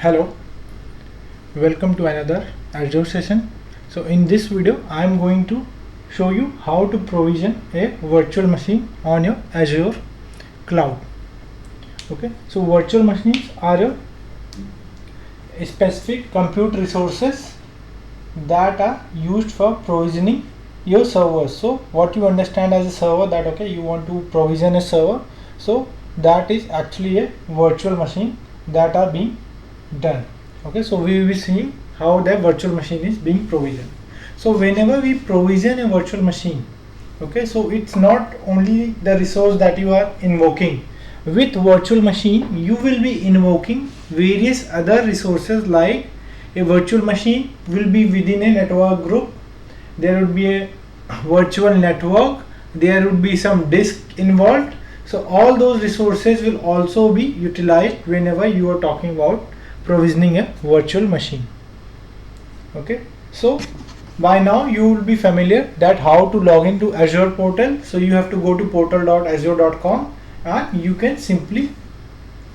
Hello, welcome to another Azure session. So in this video I am going to show you how to provision a virtual machine on your Azure cloud. Okay, so virtual machines are a specific compute resources that are used for provisioning your servers. So what you understand as a server, that okay, you want to provision a server, so that is actually a virtual machine that are being done. Okay, so we will be seeing how the virtual machine is being provisioned. So whenever we provision a virtual machine, okay, so it's not only the resource that you are invoking. With virtual machine you will be invoking various other resources, like a virtual machine will be within a network group, there would be a virtual network, there would be some disk involved. So all those resources will also be utilized whenever you are talking about provisioning a virtual machine. Okay, so by now you will be familiar that how to log into Azure portal. So you have to go to portal.azure.com and you can simply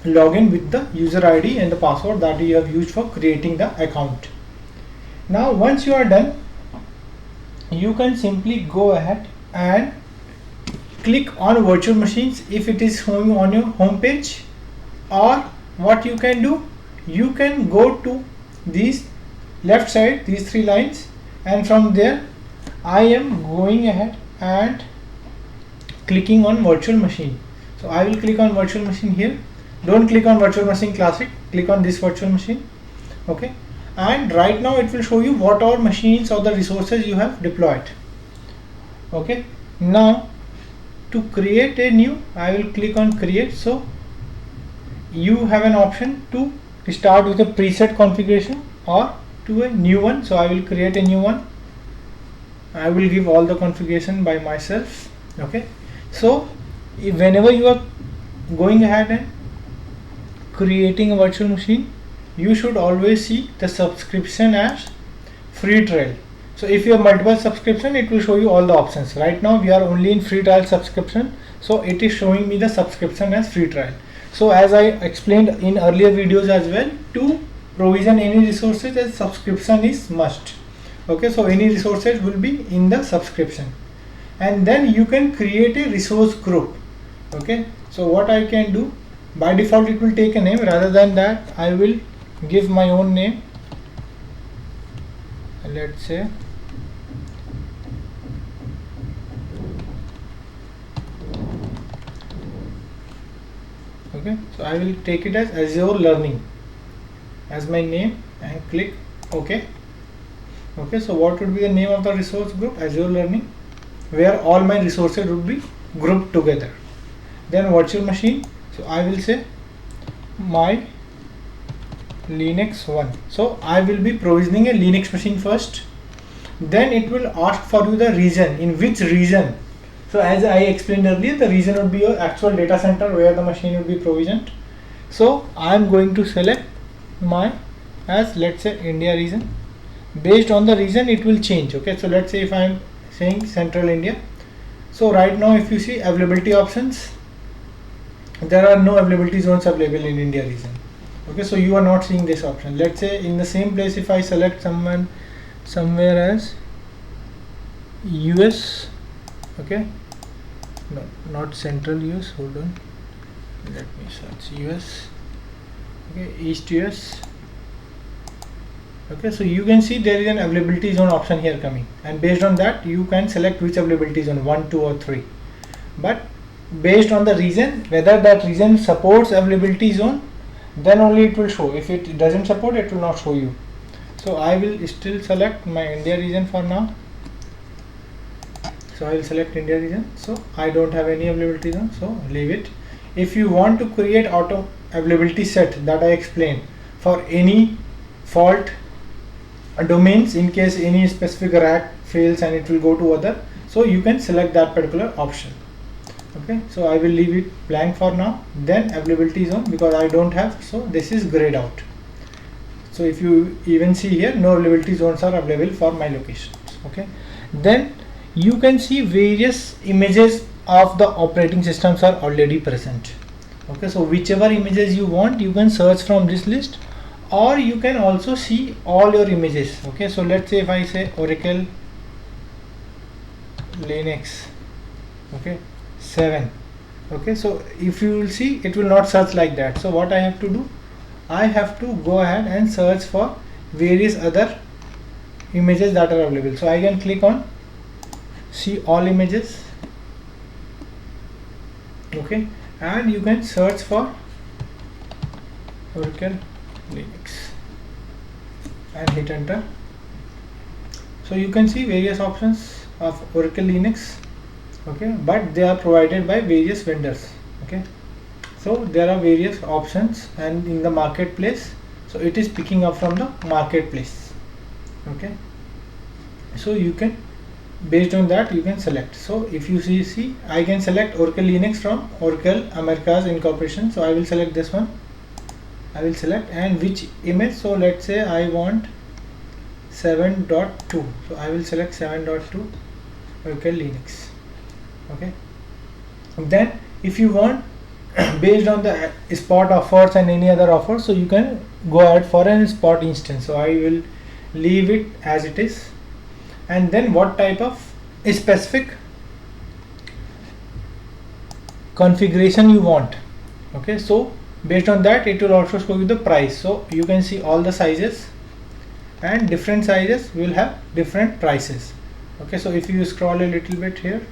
log in with the user ID and the password that you have used for creating the account. Now once you are done, you can simply go ahead and click on virtual machines if it is showing on your home page, or what you can do, you can go to these left side, these three lines, and from there I am going ahead and clicking on virtual machine. So I will click on virtual machine here. Don't click on virtual machine classic, click on this virtual machine. Okay, and right now it will show you what all machines or the resources you have deployed. Okay, now to create a new, I will click on create. So you have an option to start with a preset configuration or to a new one. So I will create a new one. I will give all the configuration by myself. Okay, so whenever you are going ahead and creating a virtual machine, you should always see the subscription as free trial. So if you have multiple subscription, it will show you all the options. Right now we are only in free trial subscription, so it is showing me the subscription as free trial. So as I explained in earlier videos as well, to provision any resources, as subscription is must. Okay, so any resources will be in the subscription, and then you can create a resource group. Okay, so what I can do, by default it will take a name. Rather than that, I will give my own name. Let's say okay, so I will take it as Azure Learning as my name and click OK. Okay, so what would be the name of the resource group? Azure Learning, where all my resources would be grouped together. Then virtual machine, so I will say my Linux 1. So I will be provisioning a Linux machine first, then it will ask for you the region, in which region. So as I explained earlier, the region would be your actual data center where the machine will be provisioned. So I am going to select my as, let's say, India region. Based on the region it will change. Okay, so let's say if I am saying Central India, so right now if you see availability options, there are no availability zones available in India region. Okay, so you are not seeing this option. Let's say in the same place, if I select somewhere as US, okay, no, not Central US, hold on, let me search US. Okay, East US. Okay, so you can see there is an availability zone option here coming, and based on that you can select which availability zone, 1, 2 or 3. But based on the region, whether that region supports availability zone, then only it will show. If it doesn't support, it will not show you. So I will still select my India region for now. So I will select India region. So I don't have any availability zone, so leave it. If you want to create auto availability set that I explained for any fault domains, in case any specific rack fails and it will go to other, so you can select that particular option. Okay, so I will leave it blank for now. Then availability zone, because I don't have, so this is grayed out. So if you even see here, no availability zones are available for my locations. Okay, then you can see various images of the operating systems are already present. Okay, so whichever images you want, you can search from this list, or you can also see all your images. Okay, so let's say if I say Oracle Linux, okay, 7. Okay, so if you will see, it will not search like that. So what I have to do, I have to go ahead and search for various other images that are available. So I can click on see all images, okay, and you can search for Oracle Linux and hit enter. So you can see various options of Oracle Linux, okay, but they are provided by various vendors. Okay, so there are various options, and in the marketplace, so it is picking up from the marketplace. Okay, so you can, based on that, you can select. So if you see I can select Oracle Linux from Oracle Americas Incorporation. So I will select this one, I will select, and which image. So let's say I want 7.2, so I will select 7.2 Oracle Linux. Okay, then if you want based on the spot offers and any other offer, so you can go ahead for an spot instance. So I will leave it as it is. And then what type of specific configuration you want. Okay, so based on that it will also show you the price. So you can see all the sizes, and different sizes will have different prices. Okay, so if you scroll a little bit here,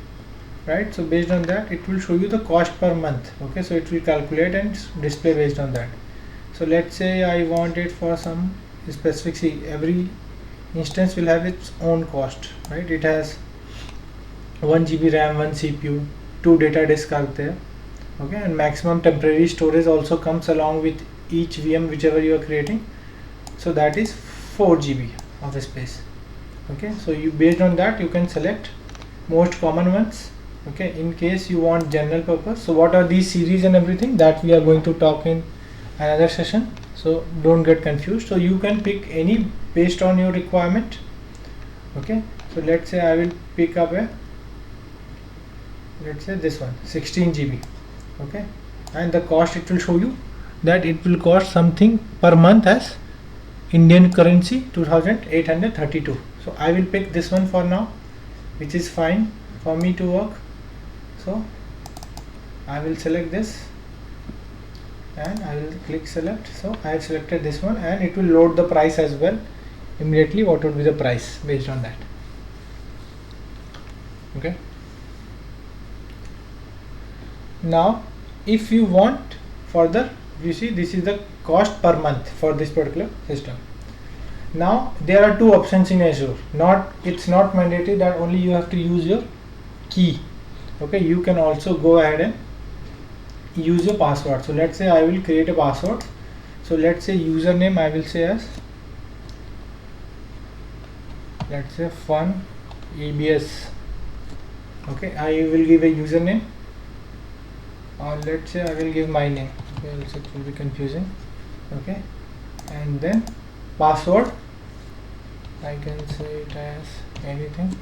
right, so based on that it will show you the cost per month. Okay, so it will calculate and display based on that. So let's say I want it for some specific, see, every instance will have its own cost, right? It has 1 GB RAM, 1 CPU, 2 data disks are there. Okay, and maximum temporary storage also comes along with each VM whichever you are creating. So that is 4 GB of space. Okay, so you, based on that, you can select most common ones. Okay, in case you want general purpose. So what are these series and everything, that we are going to talk in another session, so don't get confused. So you can pick any based on your requirement. Okay, so let's say I will pick up a, let's say this one, 16 GB. Okay, and the cost, it will show you that it will cost something per month as Indian currency 2832. So I will pick this one for now, which is fine for me to work. So I will select this and I will click select. So I have selected this one, and it will load the price as well immediately, what would be the price based on that. Okay, now if you want further, you see this is the cost per month for this particular system. Now there are two options in Azure. It's not mandatory that only you have to use your key. Okay, you can also go ahead and use your password. So let's say I will create a password. So let's say username I will say as, let's say fun EBS. Okay, I will give a username, or let's say I will give my name. Okay, else it will be confusing. Okay, and then password I can say it as anything.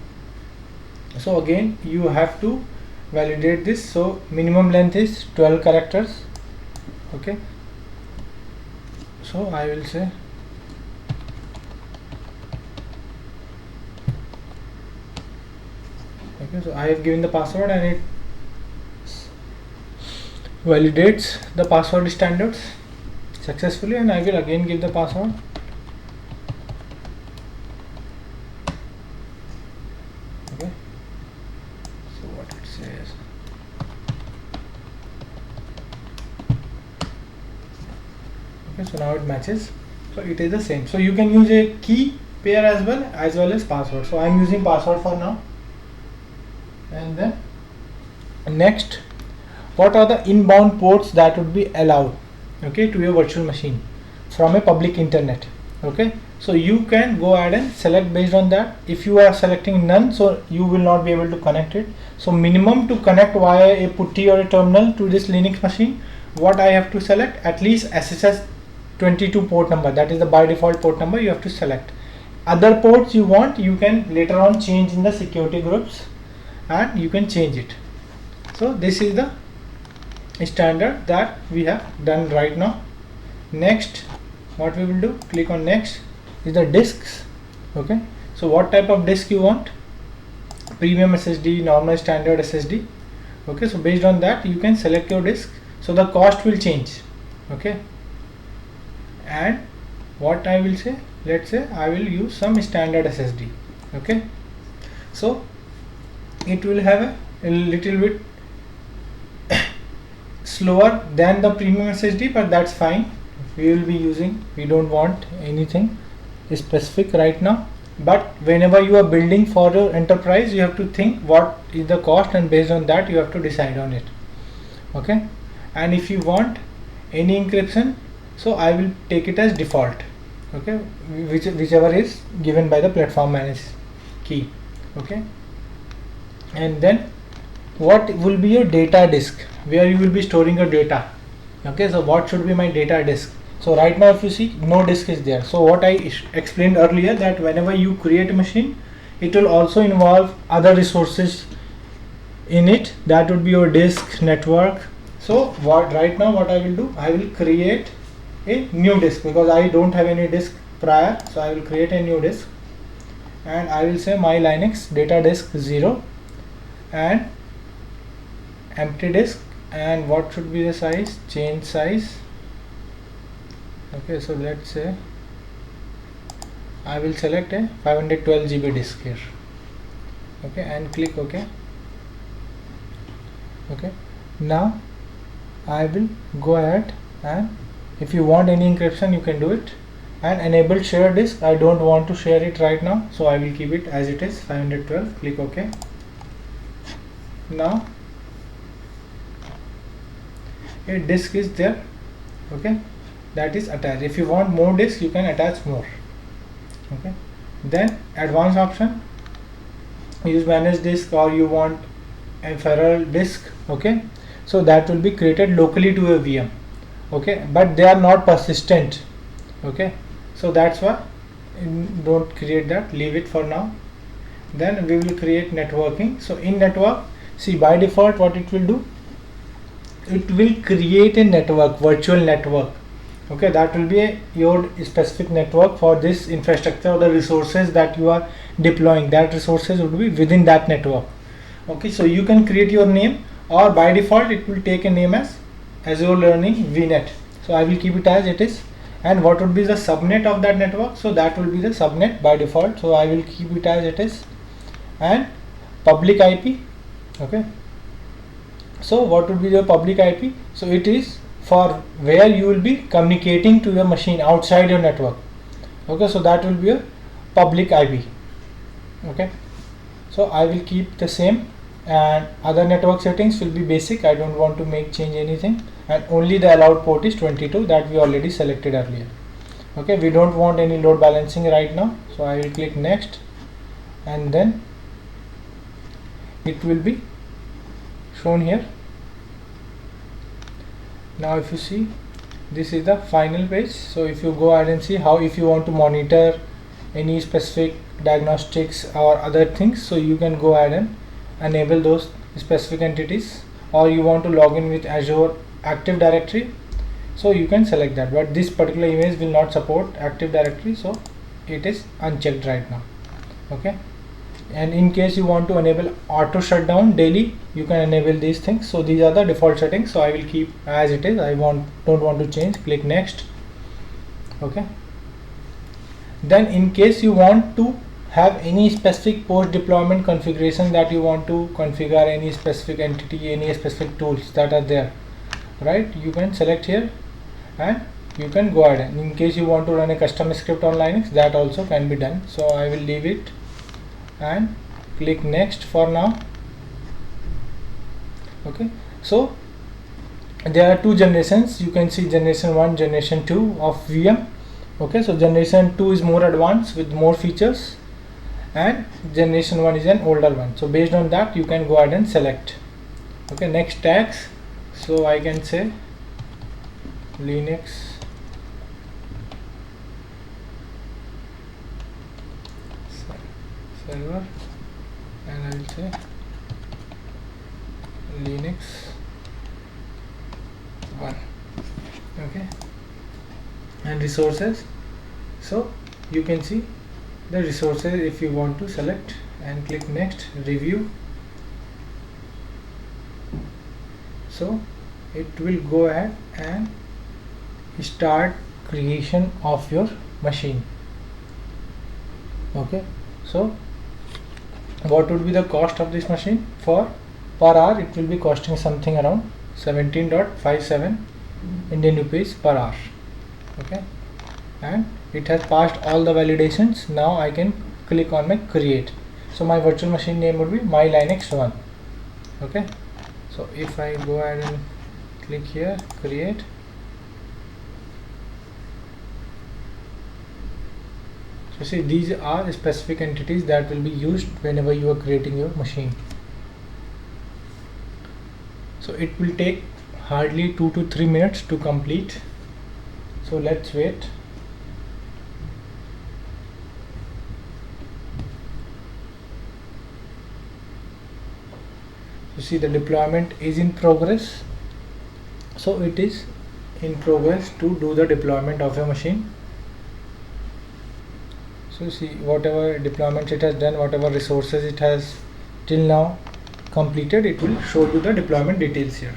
So again you have to validate this. So minimum length is 12 characters. Okay, so I will say okay, so I have given the password and it validates the password standards successfully, and I will again give the password. Okay, so what it says, okay, so now it matches, so it is the same. So you can use a key pair as well as password. So I am using password for now. And then next, what are the inbound ports that would be allowed, okay, to your virtual machine from a public internet. Okay, so you can go ahead and select based on that. If you are selecting none, so you will not be able to connect it. So minimum to connect via a putty or a terminal to this Linux machine, what I have to select, at least SSH 22 port number, that is the by default port number you have to select. Other ports you want, you can later on change in the security groups, and you can change it. So this is the standard that we have done right now. Next, what we will do, click on next, is the disks. Okay, so what type of disk you want, premium SSD, normal standard SSD. Okay, so based on that you can select your disk, so the cost will change. Okay, and what I will say, let's say I will use some standard SSD. Okay, so it will have a little bit slower than the premium SSD, but that's fine. We will be using, we don't want anything specific right now, but whenever you are building for your enterprise, you have to think what is the cost, and based on that you have to decide on it. Okay, and if you want any encryption, so I will take it as default. Okay, whichever is given by the platform manage key. Okay, and then what will be your data disk, where you will be storing your data. Okay, so what should be my data disk? So right now if you see, no disk is there. So what I explained earlier, that whenever you create a machine, it will also involve other resources in it, that would be your disk, network. So what right now what I will do, I will create a new disk, because I don't have any disk prior. So I will create a new disk, and I will say my Linux data disk 0 and empty disk, and what should be the size, change size. Okay, so let's say I will select a 512 GB disk here. Okay, and click OK. Okay, now I will go ahead, and if you want any encryption you can do it, and enable share disk. I don't want to share it right now, so I will keep it as it is, 512. Click OK. Now a disk is there. Okay, that is attached. If you want more disk, you can attach more. Okay, then advanced option, use manage disk, or you want a feral disk. Okay, so that will be created locally to a VM. Okay, but they are not persistent. Okay, so that's why don't create that, leave it for now. Then we will create networking. So in network, see, by default what it will do, it will create a network, virtual network. Okay, that will be your specific network for this infrastructure, or the resources that you are deploying, that resources would be within that network. Okay, so you can create your name, or by default it will take a name as Azure Learning VNet. So I will keep it as it is. And what would be the subnet of that network? So that will be the subnet by default, so I will keep it as it is. And public IP. Okay, so what would be your public IP? So it is for where you will be communicating to your machine outside your network. Okay, so that will be a public IP. Okay, so I will keep the same, and other network settings will be basic. I don't want to change anything, and only the allowed port is 22, that we already selected earlier. Okay, we don't want any load balancing right now, so I will click next, and then it will be shown here. Now if you see, this is the final page. So if you go ahead and see how, if you want to monitor any specific diagnostics or other things, so you can go ahead and enable those specific entities, or you want to log in with Azure Active Directory, so you can select that. But this particular image will not support Active Directory, so it is unchecked right now. Okay, and in case you want to enable auto shutdown daily, you can enable these things. So these are the default settings, so I will keep as it is. I don't want to change. Click next. Okay, then in case you want to have any specific post deployment configuration, that you want to configure any specific entity, any specific tools that are there, right, you can select here, and you can go ahead, and in case you want to run a custom script on Linux, that also can be done. So I will leave it and click next for now. Okay, so there are two generations. You can see generation 1, generation 2 of VM. Okay, so generation 2 is more advanced with more features, and generation 1 is an older one. So based on that you can go ahead and select. Okay, next tags, so I can say Linux server, and I will say Linux 1. Okay, and resources. So you can see the resources if you want to select, and click next, review. So it will go ahead and start creation of your machine. Okay, so what would be the cost of this machine? For per hour it will be costing something around 17.57 Indian rupees per hour. Okay, and it has passed all the validations. Now I can click on my create. So my virtual machine name would be my Linux 1. Okay, so if I go ahead and click here, create, so see, these are specific entities that will be used whenever you are creating your machine. So it will take hardly 2 to 3 minutes to complete. So let's wait. You see the deployment is in progress. So it is in progress to do the deployment of your machine. So see, whatever deployments it has done, whatever resources it has till now completed, it will show you the deployment details here.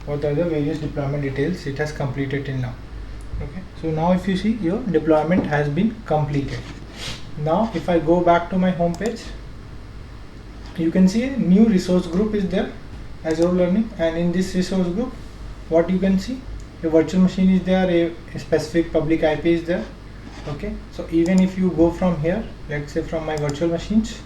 What are the various deployment details it has completed till now. Okay, so now if you see, your deployment has been completed. Now if I go back to my home page, you can see a new resource group is there, Azure Learning, and in this resource group what you can see, a virtual machine is there, a specific public IP is there. Okay, so even if you go from here, let's say from my virtual machines,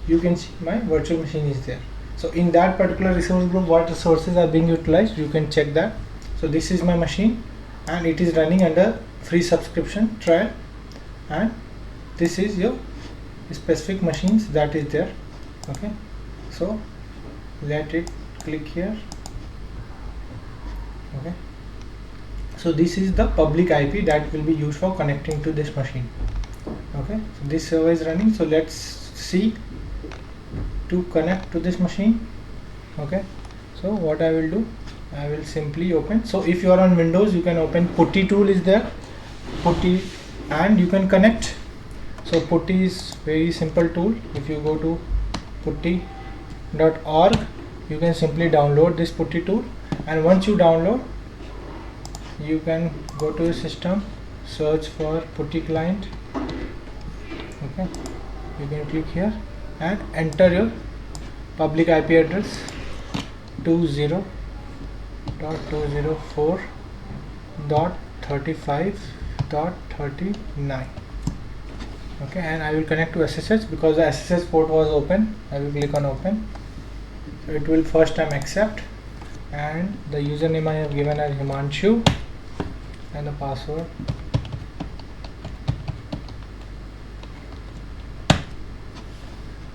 you can see my virtual machine is there. So in that particular resource group, what resources are being utilized, you can check that. So this is my machine and it is running under free subscription trial, and this is your specific machines that is there. Okay, so let it click here. Okay, so this is the public IP that will be used for connecting to this machine. Okay, so this server is running. So let's see to connect to this machine. Okay, so what I will do, I will simply open. So if you are on Windows, you can open Putty tool is there, Putty, and you can connect. So Putty is very simple tool. If you go to putty.org, you can simply download this Putty tool, and once you download, you can go to your system, search for Putty client. Okay, you can click here and enter your public IP address 20.204.35.39. okay, and I will connect to SSH because the SSH port was open. I will click on open. So it will first time accept, and the username I have given as Himanshu, and the password.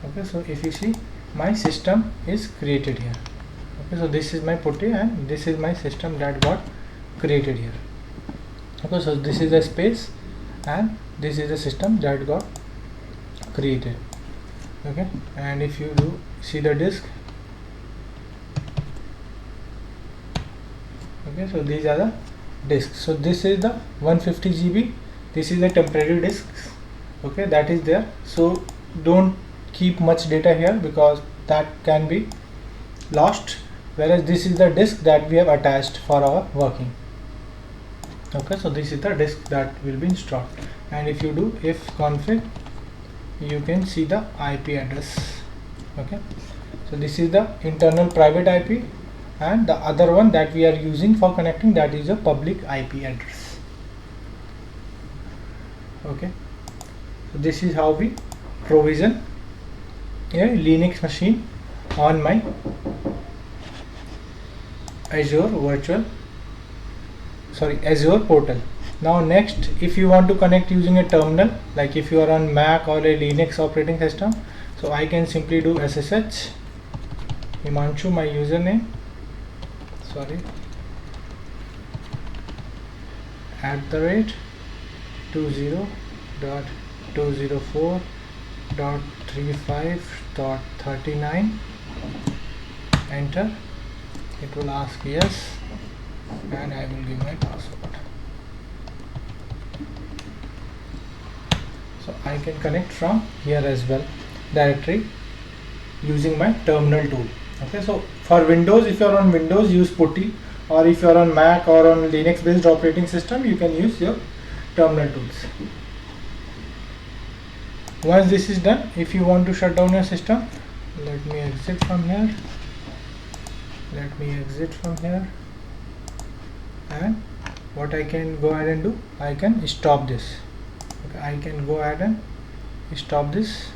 Okay, so if you see, my system is created here. Okay, so this is my Putty and this is my system that got created here. Okay, so this is the space and this is the system that got created. Okay, and if you do see the disk, okay, so these are the disks. So this is the 150 GB, this is the temporary disks. Okay, that is there. So don't keep much data here because that can be lost, whereas this is the disk that we have attached for our working. Okay, so this is the disk that will be installed, and if you do if config, you can see the IP address. Okay, so this is the internal private IP, and the other one that we are using for connecting, that is a public IP address. Okay, so this is how we provision a Linux machine on my Azure portal. Now next, if you want to connect using a terminal, like if you are on Mac or a Linux operating system, so I can simply do SSH Himanshu, my username, @204.204.35.39, enter. It will ask yes, and I will give my password. I can connect from here as well directly using my terminal tool. Okay, so for Windows, if you are on Windows, use putty, or if you are on Mac or on Linux based operating system, you can use your terminal tools. Once this is done, if you want to shut down your system, let me exit from here, and what I can go ahead and do, I can stop this. Okay, I can go ahead and stop this.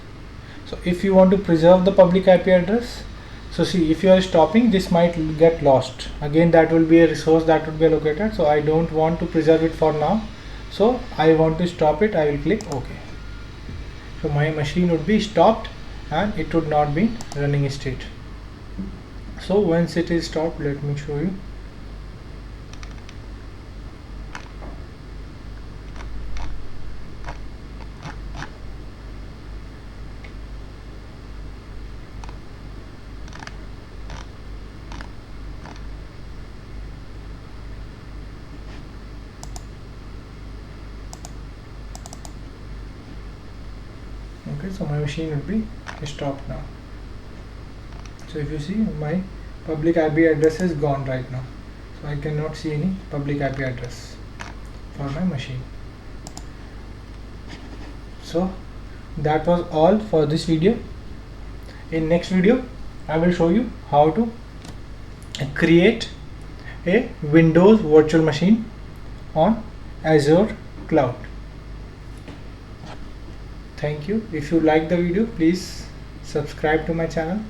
So if you want to preserve the public IP address, so see, if you are stopping, this might get lost again. That will be a resource that would be allocated, so I don't want to preserve it for now. So I want to stop it. I will click OK. So my machine would be stopped and it would not be running state. So once it is stopped, let me show you. Okay, so my machine would be stopped now. So if you see, my public IP address is gone right now, so I cannot see any public IP address for my machine. So that was all for this video. In next video, I will show you how to create a Windows virtual machine on Azure cloud. Thank you. If you like the video, please subscribe to my channel.